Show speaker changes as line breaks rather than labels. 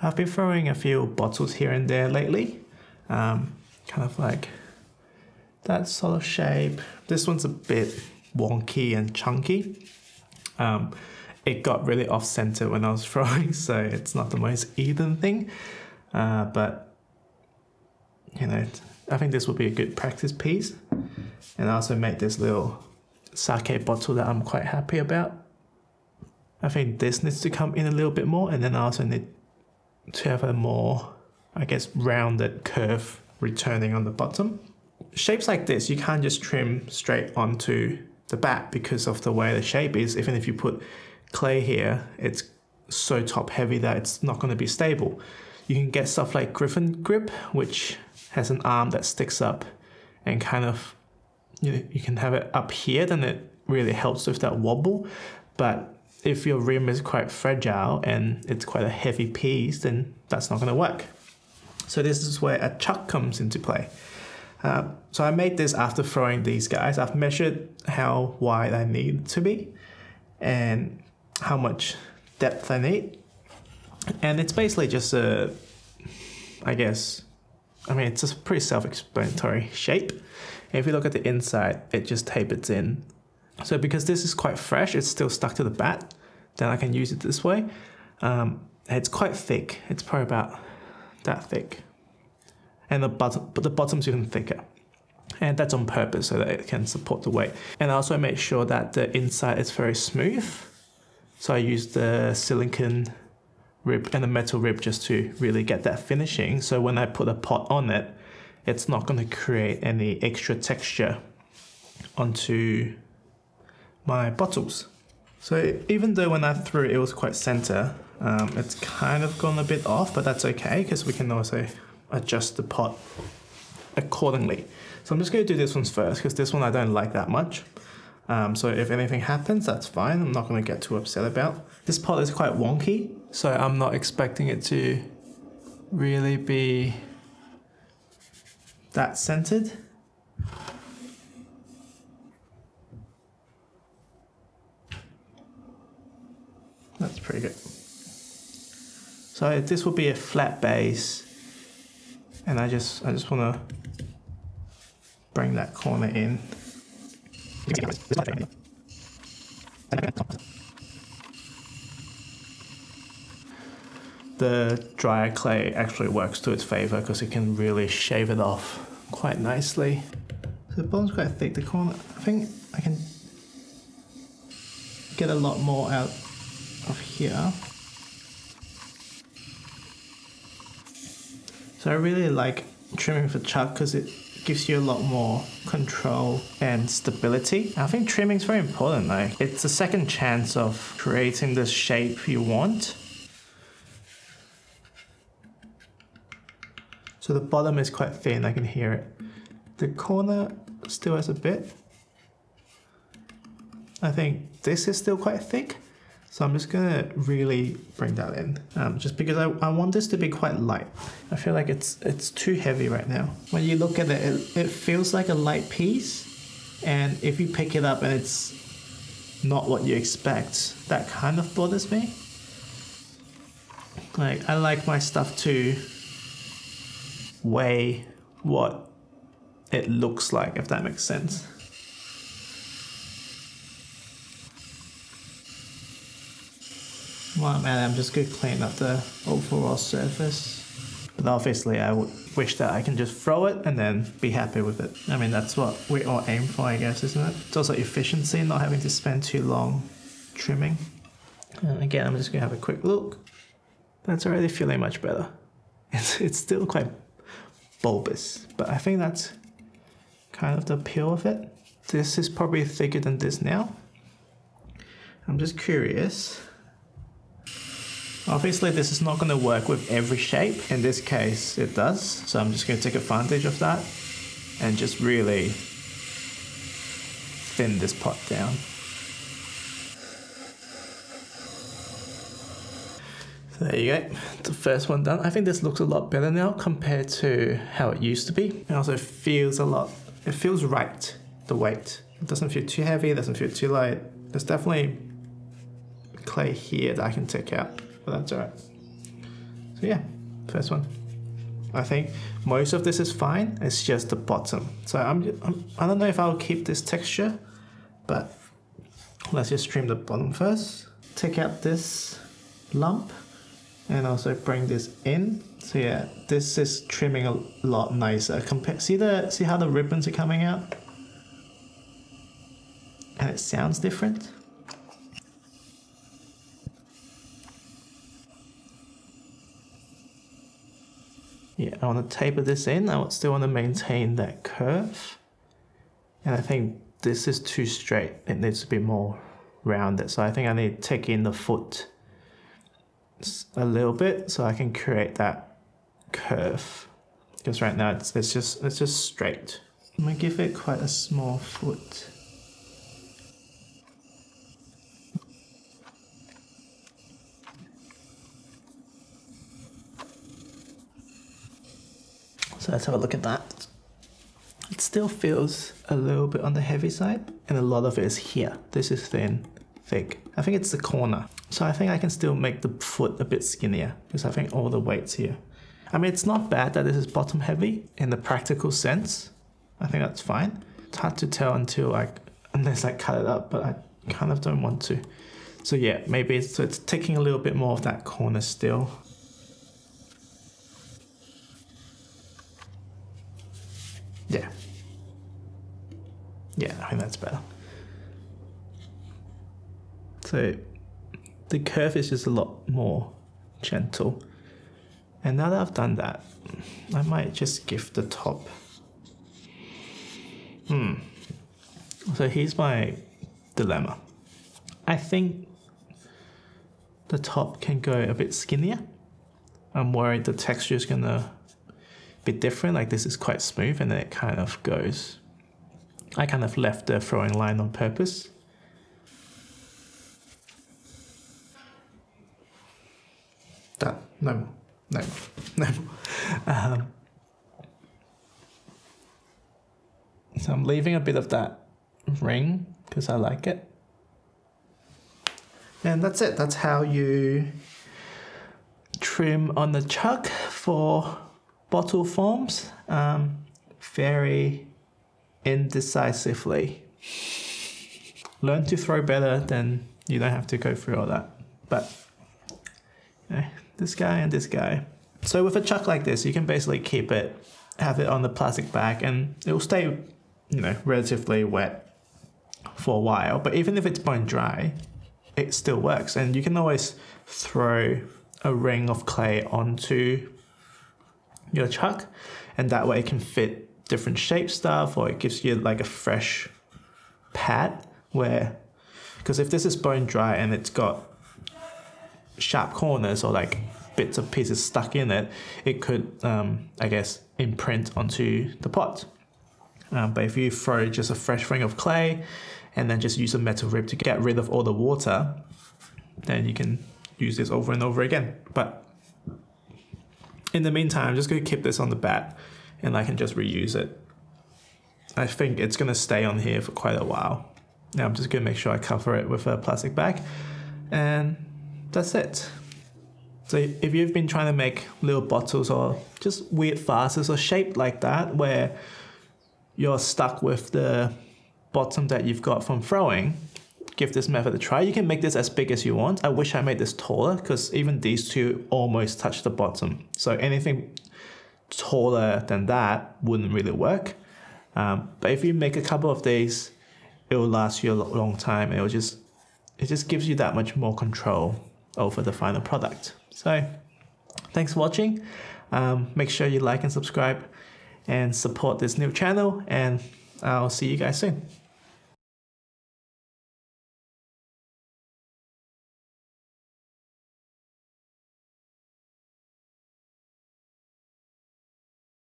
I've been throwing a few bottles here and there lately, kind of like that sort of shape. This one's a bit wonky and chunky. It got really off center when I was throwing, so it's not the most even thing, but you know, I think this would be a good practice piece. And I also made this little sake bottle that I'm quite happy about. I think this needs to come in a little bit more, and then I also need to have a more, I guess, rounded curve returning on the bottom. Shapes like this, you can't just trim straight onto the bat because of the way the shape is. Even if you put clay here, it's so top heavy that it's not going to be stable. You can get stuff like griffin grip, which has an arm that sticks up and kind of, you know, you can have it up here, then it really helps with that wobble. But if your rim is quite fragile and it's quite a heavy piece, then that's not going to work. So this is where a chuck comes into play. So I made this after throwing these guys. I've measured how wide I need to be and how much depth I need. And it's basically just a, I guess, I mean, it's a pretty self-explanatory shape. And if you look at the inside, it just tapers in. So because this is quite fresh, it's still stuck to the bat, then I can use it this way. It's quite thick. It's probably about that thick. And the bottom's even thicker. And that's on purpose so that it can support the weight. And I also made sure that the inside is very smooth. So I used the silicone rib and the metal rib just to really get that finishing. So when I put a pot on it, it's not going to create any extra texture onto my bottles. So even though when I threw it was quite center, it's kind of gone a bit off, but that's okay because we can also adjust the pot accordingly. So I'm just going to do this one first because this one I don't like that much. So if anything happens, that's fine. I'm not going to get too upset about. This pot is quite wonky, so I'm not expecting it to really be that centered. That's pretty good. So this will be a flat base, and I just want to bring that corner in. The dry clay actually works to its favor because it can really shave it off quite nicely. So the bottom's quite thick. The corner, I think I can get a lot more out of here. So I really like trimming for chuck because it gives you a lot more control and stability. I think trimming is very important. Like, it's a second chance of creating the shape you want. So the bottom is quite thin, I can hear it. The corner still has a bit. I think this is still quite thick. So I'm just gonna really bring that in, just because I want this to be quite light. I feel like it's too heavy right now. When you look at it, it feels like a light piece, and if you pick it up and it's not what you expect, that kind of bothers me. Like, I like my stuff to weigh what it looks like, if that makes sense. While I'm at it, I'm just going to clean up the overall surface. But obviously I would wish that I can just throw it and then be happy with it. I mean, that's what we all aim for, I guess, isn't it? It's also efficiency, not having to spend too long trimming. And again, I'm just going to have a quick look. That's already feeling much better. It's still quite bulbous, but I think that's kind of the appeal of it. This is probably thicker than this now. I'm just curious. Obviously this is not going to work with every shape. In this case it does, so I'm just going to take advantage of that and just really thin this pot down. So there you go, the first one done. I think this looks a lot better now compared to how it used to be. It also feels it feels right, the weight. It doesn't feel too heavy, it doesn't feel too light. There's definitely clay here that I can take out, but that's alright. So yeah, first one. I think most of this is fine. It's just the bottom. So I don't know if I'll keep this texture, but let's just trim the bottom first. Take out this lump and also bring this in. So yeah, this is trimming a lot nicer. See how the ribbons are coming out? And it sounds different. Yeah, I want to taper this in. I still want to maintain that curve. And I think this is too straight. It needs to be more rounded. So I think I need to take in the foot a little bit so I can create that curve. Because right now it's just straight. I'm gonna give it quite a small foot. So let's have a look at that. It still feels a little bit on the heavy side, and a lot of it is here. This is thin, thick. I think it's the corner. So I think I can still make the foot a bit skinnier, because I think all the weight's here. I mean, it's not bad that this is bottom heavy in the practical sense. I think that's fine. It's hard to tell unless I cut it up, but I kind of don't want to. So yeah, maybe it's taking a little bit more of that corner still. Yeah, I think that's better. So the curve is just a lot more gentle. And now that I've done that, I might just give the top. So here's my dilemma. I think the top can go a bit skinnier. I'm worried the texture is gonna be different. Like this is quite smooth and then it kind of goes. I kind of left the throwing line on purpose. Done. No more. No more. No more. So I'm leaving a bit of that ring because I like it. And that's it. That's how you trim on the chuck for bottle forms. Very indecisively. Learn to throw better, then you don't have to go through all that. But this guy and this guy. So with a chuck like this, you can basically keep it, have it on the plastic bag, and it will stay, relatively wet for a while. But even if it's bone dry, it still works. And you can always throw a ring of clay onto your chuck, and that way it can fit different shape stuff, or it gives you like a fresh pad because if this is bone dry and it's got sharp corners or like bits of pieces stuck in it, it could, I guess, imprint onto the pot. But if you throw just a fresh ring of clay and then just use a metal rib to get rid of all the water, then you can use this over and over again. But in the meantime, I'm just going to keep this on the bat and I can just reuse it. I think it's going to stay on here for quite a while. Now I'm just going to make sure I cover it with a plastic bag, and that's it. So if you've been trying to make little bottles or just weird vases or shaped like that where you're stuck with the bottom that you've got from throwing, give this method a try. You can make this as big as you want. I wish I made this taller because even these two almost touch the bottom. So anything taller than that wouldn't really work. But if you make a couple of these, it will last you a long time. It just gives you that much more control over the final product. So thanks for watching. Make sure you like and subscribe and support this new channel, and I'll see you guys soon.